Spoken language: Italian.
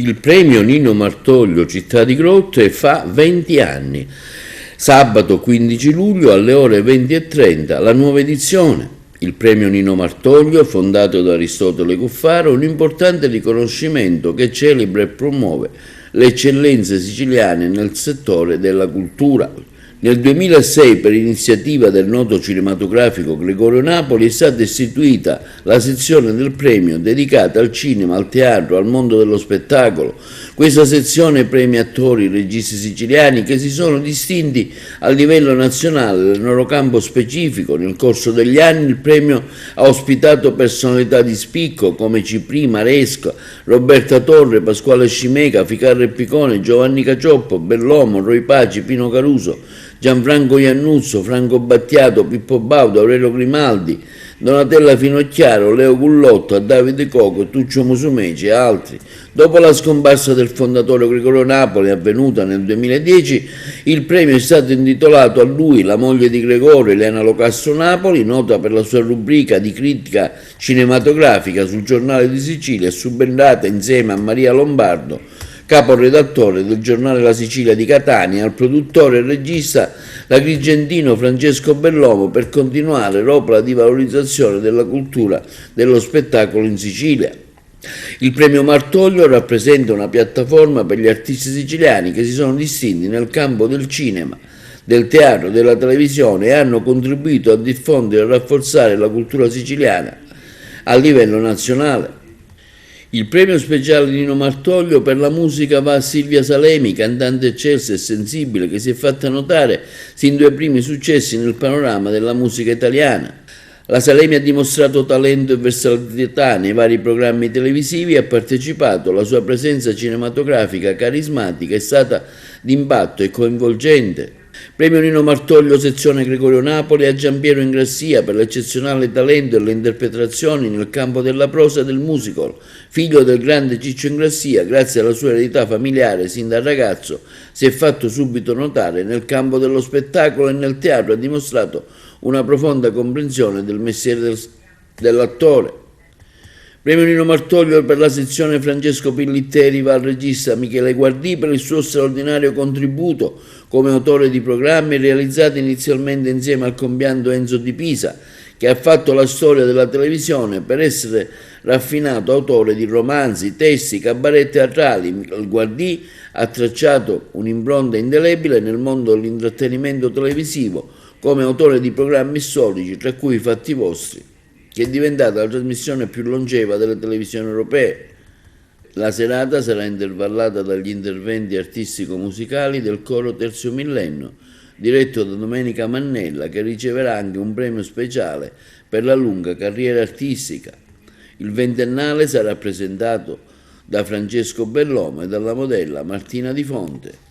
Il premio Nino Martoglio Città di Grotte fa 20 anni. Sabato 15 luglio alle ore 20:30 la nuova edizione. Il premio Nino Martoglio, fondato da Aristotele Cuffaro, è un importante riconoscimento che celebra e promuove le eccellenze siciliane nel settore della cultura. Nel 2006, per iniziativa del noto cinematografico Gregorio Napoli, è stata istituita la sezione del premio dedicata al cinema, al teatro, al mondo dello spettacolo. Questa sezione premia attori e registi siciliani che si sono distinti a livello nazionale nel loro campo specifico. Nel corso degli anni il premio ha ospitato personalità di spicco come Ciprì, Maresca, Roberta Torre, Pasquale Scimega, Ficarra e Picone, Giovanni Cacioppo, Bellomo, Roy Paci, Pino Caruso, Gianfranco Iannuzzo, Franco Battiato, Pippo Baudo, Aurelio Grimaldi, Donatella Finocchiaro, Leo Gullotto, Davide Coco, Tuccio Musumeci e altri. Dopo la scomparsa del fondatore Gregorio Napoli, avvenuta nel 2010, il premio è stato intitolato a lui. La moglie di Gregorio, Elena Locastro Napoli, nota per la sua rubrica di critica cinematografica sul Giornale di Sicilia, è subentrata insieme a Maria Lombardo, caporedattore del giornale La Sicilia di Catania, al produttore e regista l'agrigentino Francesco Bellomo, per continuare l'opera di valorizzazione della cultura dello spettacolo in Sicilia. Il premio Martoglio rappresenta una piattaforma per gli artisti siciliani che si sono distinti nel campo del cinema, del teatro, della televisione e hanno contribuito a diffondere e rafforzare la cultura siciliana a livello nazionale. Il premio speciale di Nino Martoglio per la musica va a Silvia Salemi, cantante eccelsa e sensibile che si è fatta notare sin dai primi successi nel panorama della musica italiana. La Salemi ha dimostrato talento e versatilità nei vari programmi televisivi e ha partecipato. La sua presenza cinematografica carismatica è stata d'impatto e coinvolgente. Premio Nino Martoglio sezione Gregorio Napoli a Giampiero Ingrassia per l'eccezionale talento e le interpretazioni nel campo della prosa e del musical. Figlio del grande Ciccio Ingrassia, grazie alla sua eredità familiare sin da ragazzo si è fatto subito notare nel campo dello spettacolo e nel teatro, ha dimostrato una profonda comprensione del mestiere dell'attore. Premio Nino Martoglio per la sezione Francesco Pillitteri va al regista Michele Guardì per il suo straordinario contributo come autore di programmi realizzati inizialmente insieme al compianto Enzo Di Pisa, che ha fatto la storia della televisione per essere raffinato autore di romanzi, testi, cabaret teatrali. Michele Guardì ha tracciato un'impronta indelebile nel mondo dell'intrattenimento televisivo come autore di programmi storici, tra cui I Fatti Vostri, che è diventata la trasmissione più longeva delle televisioni europee. La serata sarà intervallata dagli interventi artistico-musicali del coro Terzo Millennio, diretto da Domenica Mannella, che riceverà anche un premio speciale per la lunga carriera artistica. Il ventennale sarà presentato da Francesco Bellomo e dalla modella Martina Di Fonte.